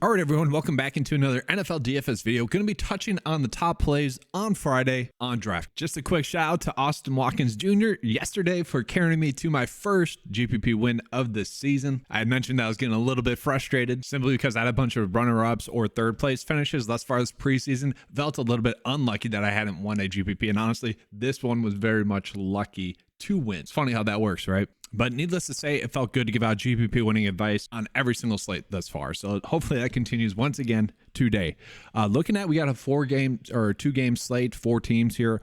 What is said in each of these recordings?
All right, everyone, welcome back into another NFL DFS video. Going to be touching on the top plays on Friday on Draft. Just a quick shout out to Austin Watkins Jr. yesterday for carrying me to my first GPP win of the season. I had mentioned that I was getting a little bit frustrated simply because I had a bunch of runner-ups or third place finishes thus far this preseason. Felt a little bit unlucky that I hadn't won a GPP, and honestly, this one was very much lucky to win. It's funny how that works, right? But needless to say, it felt good to give out GPP winning advice on every single slate thus far. So hopefully that continues once again today. Looking at, we got a 2-game slate, 4 teams here.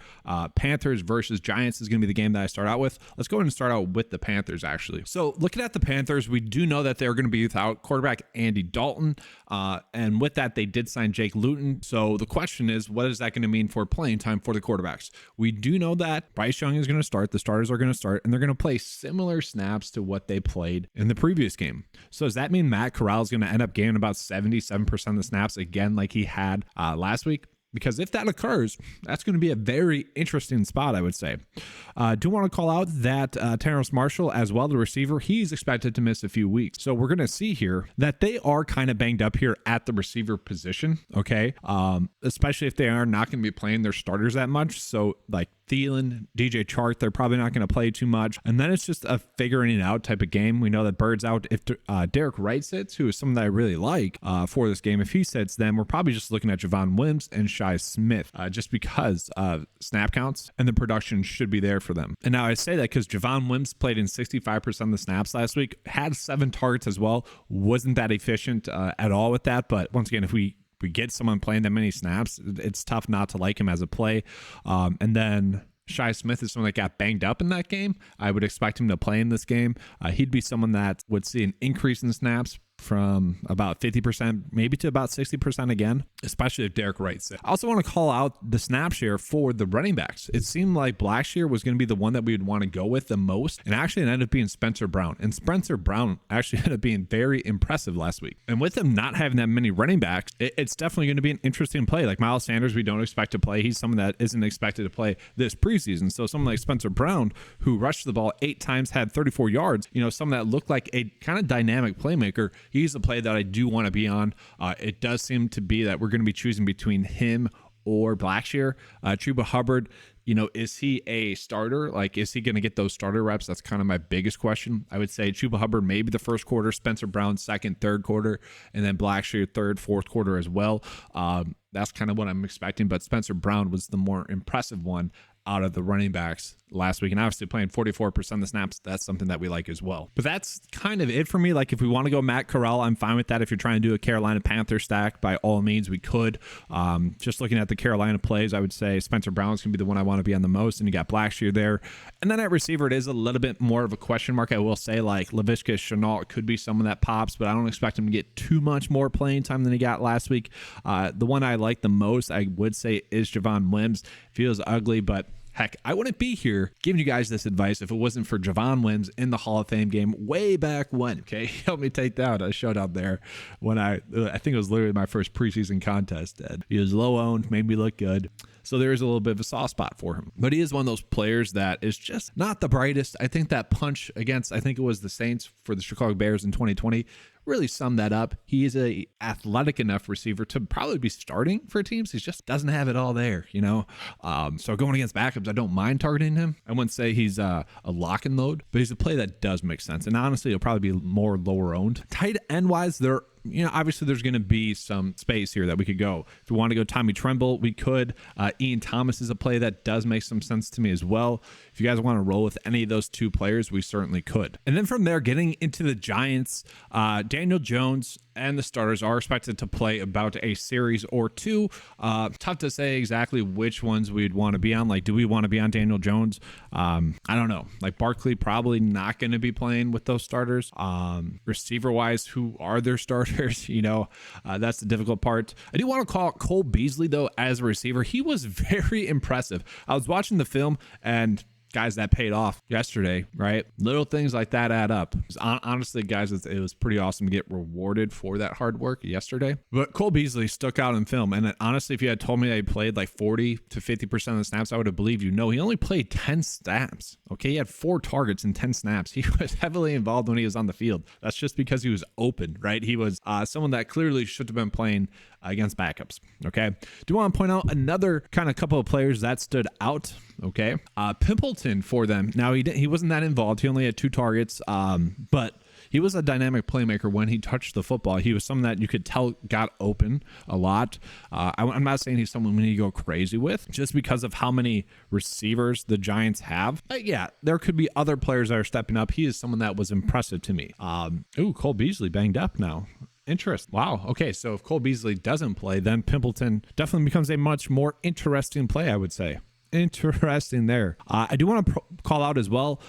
Panthers versus Giants is going to be the game that I start out with. Let's go ahead and start out with the Panthers, actually. So looking at the Panthers, we do know that they're going to be without quarterback Andy Dalton. And with that, they did sign Jake Luton. So the question is, what is that going to mean for playing time for the quarterbacks? We do know that Bryce Young is going to start. The starters are going to start, and they're going to play similar snaps to what they played in the previous game. So does that mean Matt Corral is going to end up gaining about 77% of the snaps again like he had last week? Because if that occurs, that's going to be a very interesting spot, I would say. Do want to call out that Terrace Marshall, as well, the receiver, he's expected to miss a few weeks. So we're going to see here that they are kind of banged up here at the receiver position, okay? Especially if they are not going to be playing their starters that much. So like Thielen, DJ Chark, they're probably not going to play too much. And then it's just a figuring it out type of game. We know that Bird's out. If Derek Wright sits, who is someone that I really like for this game, if he sits, then we're probably just looking at Javon Wims and Shi Smith just because of snap counts, and the production should be there for them. And now I say that because Javon Wims played in 65% of the snaps last week, had 7 targets as well. Wasn't that efficient at all with that. But once again, if we get someone playing that many snaps, it's tough not to like him as a play. And then Shi Smith is someone that got banged up in that game. I would expect him to play in this game. He'd be someone that would see an increase in snaps from about 50% maybe to about 60% again, especially if Derek Wright sits. I also want to call out the snap share for the running backs. It seemed like Blackshear was going to be the one that we would want to go with the most, and actually it ended up being Spencer Brown. And Spencer Brown actually ended up being very impressive last week. And with him not having that many running backs, it's definitely going to be an interesting play. Like Miles Sanders, we don't expect to play. He's someone that isn't expected to play this preseason. So someone like Spencer Brown, who rushed the ball 8 times, had 34 yards, someone that looked like a kind of dynamic playmaker, he's a play that I do want to be on. It does seem to be that we're going to be choosing between him or Blackshear. Chuba Hubbard, is he a starter? Like, is he going to get those starter reps? That's kind of my biggest question. I would say Chuba Hubbard maybe the first quarter, Spencer Brown second, third quarter, and then Blackshear third, fourth quarter as well. That's kind of what I'm expecting, but Spencer Brown was the more impressive one out of the running backs last week, and obviously playing 44% of the snaps, that's something that we like as well. But that's kind of it for me. Like, if we want to go Matt Corral, I'm fine with that. If you're trying to do a Carolina Panther stack, by all means, we could. Just looking at the Carolina plays, I would say Spencer Brown's going to be the one I want to be on the most, and you got Blackshear there. And then at receiver, it is a little bit more of a question mark. I will say, like, Laviska Shenault could be someone that pops, but I don't expect him to get too much more playing time than he got last week. The one I like the most, I would say, is Javon Wims. Feels ugly, but heck, I wouldn't be here giving you guys this advice if it wasn't for Javon Wims in the Hall of Fame game way back when, okay? He helped me take down a shutout there when I think it was literally my first preseason contest. And he was low owned, made me look good. So there is a little bit of a soft spot for him. But he is one of those players that is just not the brightest. I think that punch against, I think it was the Saints for the Chicago Bears in 2020, really summed that up. He is a athletic enough receiver to probably be starting for teams. He just doesn't have it all there, So going against backups, I don't mind targeting him. I wouldn't say he's a lock and load, but he's a play that does make sense. And honestly, it'll probably be more lower owned. Tight end wise, obviously there's going to be some space here that we could go. If we want to go Tommy Tremble, we could. Ian Thomas is a play that does make some sense to me as well. If you guys want to roll with any of those 2 players, we certainly could. And then from there, getting into the Giants, Daniel Jones and the starters are expected to play about a series or 2. Tough to say exactly which ones we'd want to be on. Like, do we want to be on Daniel Jones? I don't know. Like, Barkley probably not going to be playing with those starters. Receiver wise, who are their starters? That's the difficult part. I do want to call Cole Beasley though as a receiver. He was very impressive. I was watching the film, and guys that paid off yesterday, right? Little things like that add up. Honestly, guys, it was pretty awesome to get rewarded for that hard work yesterday. But Cole Beasley stuck out in film. And honestly, if you had told me that he played like 40 to 50% of the snaps, I would have believed you. No, he only played 10 snaps. Okay, he had 4 targets in 10 snaps. He was heavily involved when he was on the field. That's just because he was open, right? He was someone that clearly should have been playing against backups. Okay, do want to point out another kind of couple of players that stood out. Okay, Pimpleton for them. Now he wasn't that involved. He only had 2 targets, but he was a dynamic playmaker when he touched the football. He was someone that you could tell got open a lot. I'm not saying he's someone we need to go crazy with just because of how many receivers the Giants have. But yeah, there could be other players that are stepping up. He is someone that was impressive to me. Cole Beasley banged up now. Interest. Wow. Okay. So if Cole Beasley doesn't play, then Pimpleton definitely becomes a much more interesting play, I would say. Interesting there. I do want to call out as well.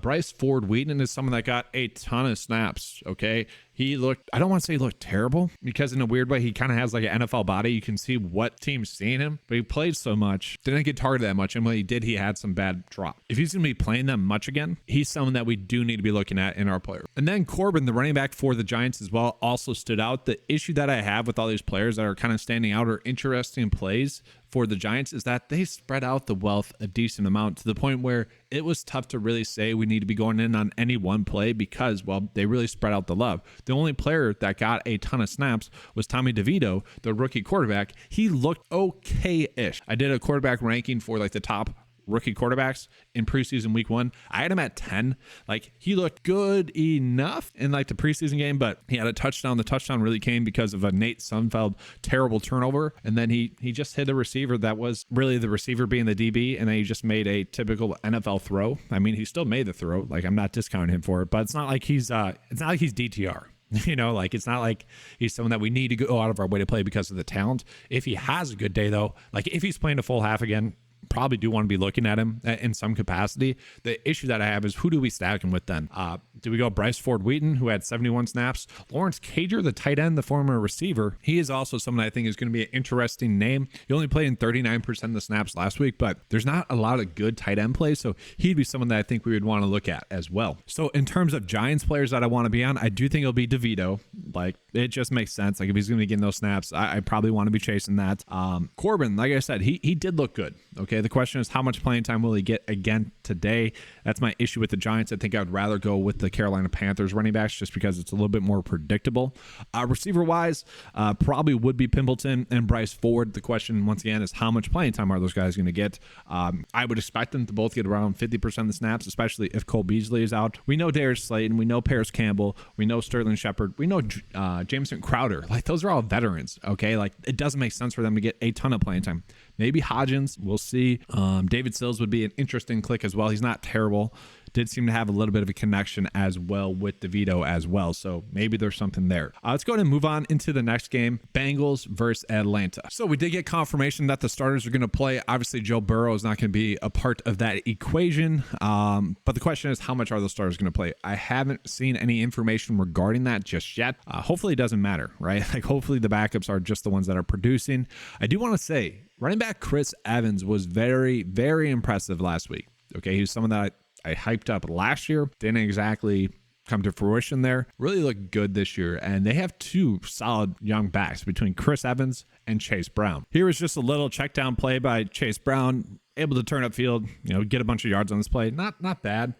Bryce Ford Wheaton is someone that got a ton of snaps. Okay. He looked, I don't want to say he looked terrible because in a weird way, he kind of has like an NFL body. You can see what team's seeing him, but he played so much, didn't get targeted that much. And when he did, he had some bad drop. If he's going to be playing them much again, he's someone that we do need to be looking at in our player. And then Corbin, the running back for the Giants as well, also stood out. The issue that I have with all these players that are kind of standing out or interesting plays for the Giants is that they spread out the wealth a decent amount to the point where it was tough to really say we need to be going in on any one play because, well, they really spread out the love. The only player that got a ton of snaps was Tommy DeVito, the rookie quarterback. He looked okay-ish. I did a quarterback ranking for like the top rookie quarterbacks in preseason week 1. I had him at 10. Like, he looked good enough in like the preseason game, but he had a touchdown. The touchdown really came because of a Nate Sudfeld terrible turnover. And then he just hit a receiver that was really the receiver being the DB. And then he just made a typical NFL throw. I mean, he still made the throw. Like, I'm not discounting him for it, but it's not like he's DTR. You know, like, it's not like he's someone that we need to go out of our way to play because of the talent. If he has a good day, though, like if he's playing a full half again, probably do want to be looking at him in some capacity. The issue that I have is who do we stack him with then? Do we go Bryce Ford Wheaton, who had 71 snaps? Lawrence Cager, the tight end, the former receiver. He is also someone I think is going to be an interesting name. He only played in 39% of the snaps last week, but there's not a lot of good tight end plays, so he'd be someone that I think we would want to look at as well. So in terms of Giants players that I want to be on, I do think it'll be DeVito. Like, it just makes sense. Like, if he's going to be getting those snaps, I probably want to be chasing that. Corbin, like I said, he did look good. Okay, the question is how much playing time will he get again today? That's my issue with the Giants. I think I would rather go with the Carolina Panthers running backs just because it's a little bit more predictable. Receiver-wise, probably would be Pimpleton and Bryce Ford. The question, once again, is how much playing time are those guys going to get? I would expect them to both get around 50% of the snaps, especially if Cole Beasley is out. We know Darius Slayton. We know Paris Campbell. We know Sterling Shepard. We know Jameson Crowder. Like, those are all veterans, okay? Like, it doesn't make sense for them to get a ton of playing time. Maybe Hodgins, we'll see. David Sills would be an interesting click as well. He's not terrible. Did seem to have a little bit of a connection as well with DeVito as well. So maybe there's something there. Let's go ahead and move on into the next game, Bengals versus Atlanta. So we did get confirmation that the starters are going to play. Obviously, Joe Burrow is not going to be a part of that equation. But the question is, how much are the starters going to play? I haven't seen any information regarding that just yet. Hopefully it doesn't matter, right? Like, hopefully the backups are just the ones that are producing. I do want to say, running back Chris Evans was very, very impressive last week. Okay, he was someone that I hyped up last year. Didn't exactly come to fruition there. Really looked good this year. And they have 2 solid young backs between Chris Evans and Chase Brown. Here was just a little check down play by Chase Brown. Able to turn upfield, get a bunch of yards on this play. Not bad.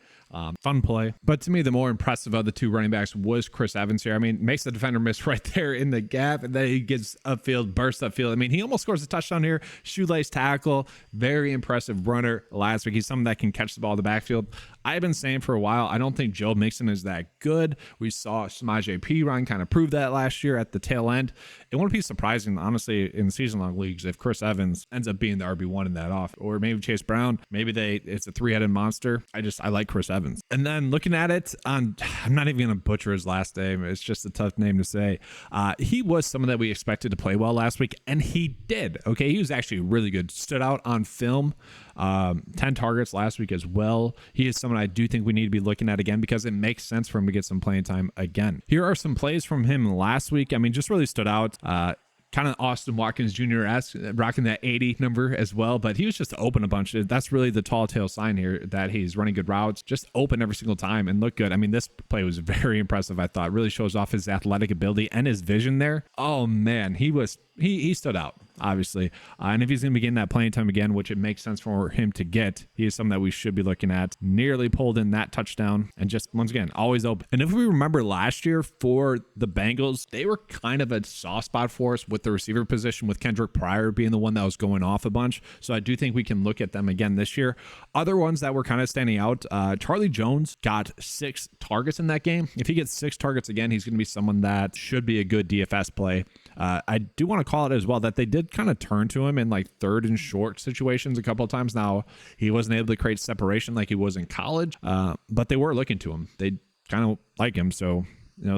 Fun play. But to me, the more impressive of the 2 running backs was Chris Evans here. I mean, makes the defender miss right there in the gap, and then he gets upfield, bursts upfield. I mean, he almost scores a touchdown here. Shoelace tackle. Very impressive runner last week. He's someone that can catch the ball in the backfield. I've been saying for a while, I don't think Joe Mixon is that good. We saw Samaje Perine kind of prove that last year at the tail end. It wouldn't be surprising, honestly, in season-long leagues if Chris Evans ends up being the RB1 in that off. Or maybe Chase Brown. Maybe it's a 3-headed monster. I like Chris Evans. And then looking at it, I'm not even going to butcher his last name. It's just a tough name to say. He was someone that we expected to play well last week, and he did. Okay, he was actually really good. Stood out on film. 10 targets last week as well. He is someone I do think we need to be looking at again because it makes sense for him to get some playing time again. Here are some plays from him last week. I mean, just really stood out. kind of Austin Watkins Jr.-esque, rocking that 80 number as well, but he was just open a bunch. That's really the tall tale sign here, that he's running good routes, just open every single time and look good. I mean, this play was very impressive, I thought. Really shows off his athletic ability and his vision there. Oh man, he stood out, obviously. And if he's going to be getting that playing time again, which it makes sense for him to get, he is something that we should be looking at. Nearly pulled in that touchdown and just, once again, always open. And if we remember last year for the Bengals, they were kind of a soft spot for us with the receiver position, with Kendrick Pryor being the one that was going off a bunch. So I do think we can look at them again this year. Other ones that were kind of standing out, Charlie Jones got 6 targets in that game. If he gets 6 targets again, he's going to be someone that should be a good DFS play. I do want to call it as well that they did kind of turn to him in like 3rd and short situations a couple of times. Now, he wasn't able to create separation like he was in college, but they were looking to him. They kind of like him, so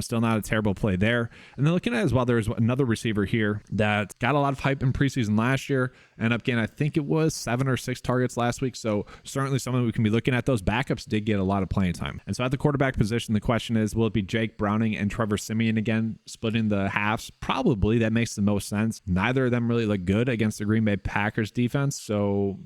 still not a terrible play there. And then looking at it as well, there's another receiver here that got a lot of hype in preseason last year, and up again, I think it was 7 or 6 targets last week. So certainly someone we can be looking at. Those backups did get a lot of playing time. And so at the quarterback position, the question is, will it be Jake Browning and Trevor Siemian again, splitting the halves? Probably. That makes the most sense. Neither of them really look good against the Green Bay Packers defense. So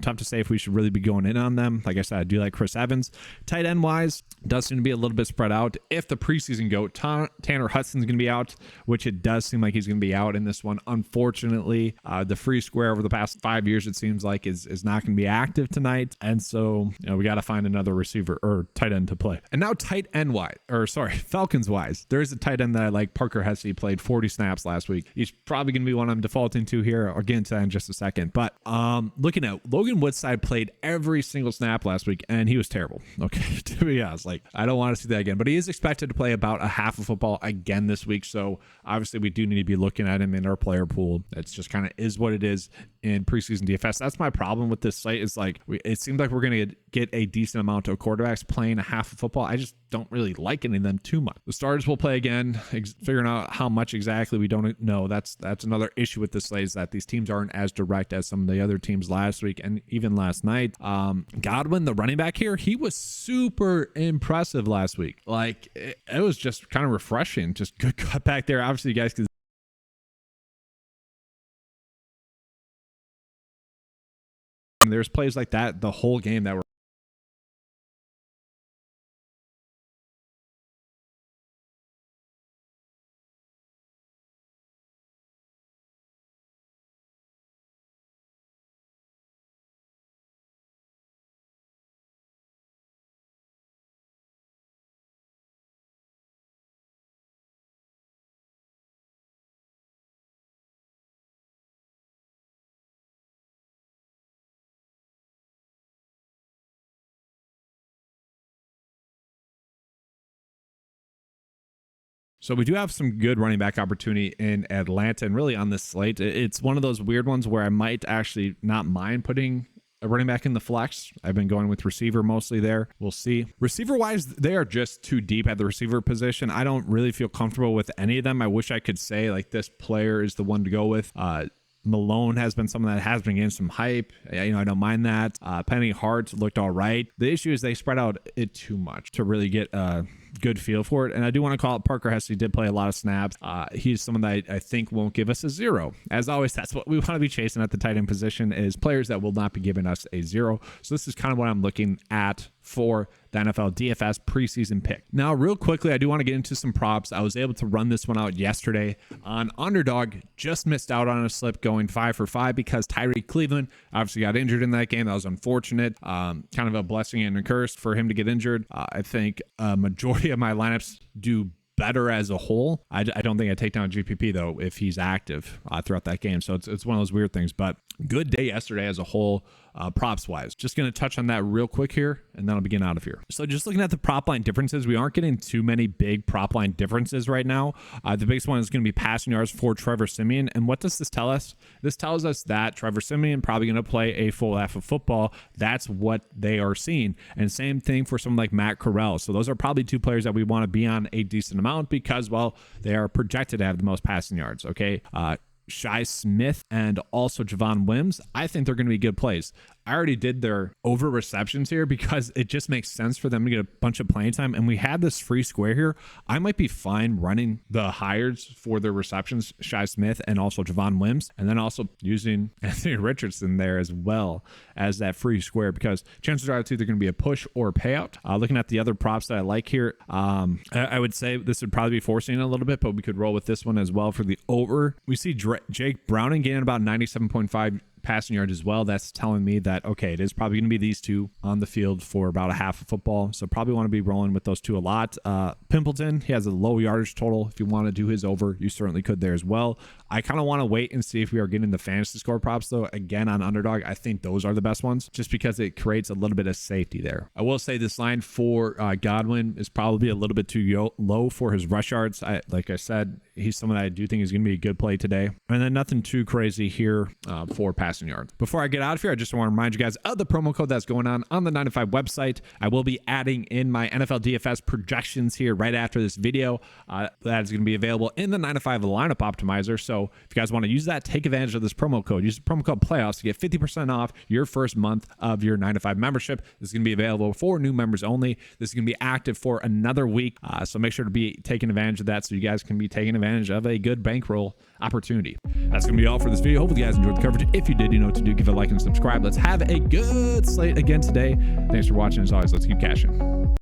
tough to say if we should really be going in on them. Like I said, I do like Chris Evans. Tight end wise, does seem to be a little bit spread out. If the preseason goat, Tanner Hudson's going to be out, which it does seem like he's going to be out in this one. Unfortunately, the free square over the past 5 years, it seems like is not going to be active tonight. And so, we got to find another receiver or tight end to play. And now Falcons wise, there is a tight end that I like. Parker Hesse played 40 snaps last week. He's probably going to be one I'm defaulting to here. I'll get into that in just a second. But looking at Logan Woodside, played every single snap last week, and he was terrible. Okay, to be honest, I don't want to see that again. But he is expected to play about a half of football again this week, so obviously we do need to be looking at him in our player pool. It's just kind of is what it is in preseason DFS. That's my problem with this site. Is it seems like we're going to get a decent amount of quarterbacks playing a half of football. I just don't really like any of them too much. The starters will play again. Figuring out how much exactly, we don't know. That's another issue with this slate, is that these teams aren't as direct as some of the other teams last week and even last night. Godwin, the running back here, he was super impressive last week. It was just kind of refreshing. Just good cut back there. Obviously, you guys can. There's plays like that the whole game that were. So we do have some good running back opportunity in Atlanta, and really on this slate, it's one of those weird ones where I might actually not mind putting a running back in the flex. I've been going with receiver mostly there. We'll see. Receiver wise, they are just too deep at the receiver position. I don't really feel comfortable with any of them. I wish I could say this player is the one to go with. Malone has been someone that has been getting some hype. I don't mind that. Penny Hart looked all right. The issue is they spread out it too much to really get a good feel for it. And I do want to call it Parker Hesse. He did play a lot of snaps. He's someone that I think won't give us a 0. As always, that's what we want to be chasing at the tight end position, is players that will not be giving us a 0. So this is kind of what I'm looking at for the NFL DFS preseason pick. Now, real quickly, I do want to get into some props. I was able to run this one out yesterday on Underdog. Just missed out on a slip going 5 for 5 because Tyreek Cleveland obviously got injured in that game. That was unfortunate. Kind of a blessing and a curse for him to get injured. I think a majority of my lineups do better as a whole. I don't think I take down GPP though if he's active throughout that game. So it's one of those weird things, but good day yesterday as a whole, props wise. Just going to touch on that real quick here, and then I'll begin out of here. So just looking at the prop line differences, we aren't getting too many big prop line differences right now. The biggest one is going to be passing yards for Trevor Siemian. And what does this tell us? This tells us that Trevor Siemian probably going to play a full half of football. That's what they are seeing. And same thing for someone like Matt Corral. So those are probably two players that we want to be on a decent amount because, well, they are projected to have the most passing yards. Okay. Shi Smith and also Javon Wims, I think they're going to be good plays. I already did their over receptions here because it just makes sense for them to get a bunch of playing time. And we had this free square here. I might be fine running the hires for their receptions, Shi Smith and also Javon Wims, and then also using Anthony Richardson there as well as that free square, because chances are it's either going to be a push or a payout. Looking at the other props that I like here, I would say this would probably be forcing it a little bit, but we could roll with this one as well for the over. We see Jake Browning getting about 97.5 passing yards as well. That's telling me that, okay, it is probably going to be these two on the field for about a half of football. So probably want to be rolling with those two a lot. Pimpleton, he has a low yardage total. If you want to do his over, you certainly could there as well. I kind of want to wait and see if we are getting the fantasy score props though. Again, on Underdog, I think those are the best ones just because it creates a little bit of safety there. I will say this line for Godwin is probably a little bit too low for his rush yards. Like I said, he's someone that I do think is going to be a good play today. And then nothing too crazy here for passing yards. Before I get out of here, I just want to remind you guys of the promo code that's going on the 9to5 website. I will be adding in my NFL DFS projections here right after this video. That is going to be available in the 9to5 lineup optimizer. So if you guys want to use that, take advantage of this promo code. Use the promo code playoffs to get 50% off your first month of your 9to5 membership. This is going to be available for new members only. This is going to be active for another week. So make sure to be taking advantage of that so you guys can be taking advantage of a good bankroll opportunity. That's going to be all for this video. Hopefully you guys enjoyed the coverage. If you did, you know what to do. Give it a like and subscribe. Let's have a good slate again today. Thanks for watching. As always, let's keep cashing.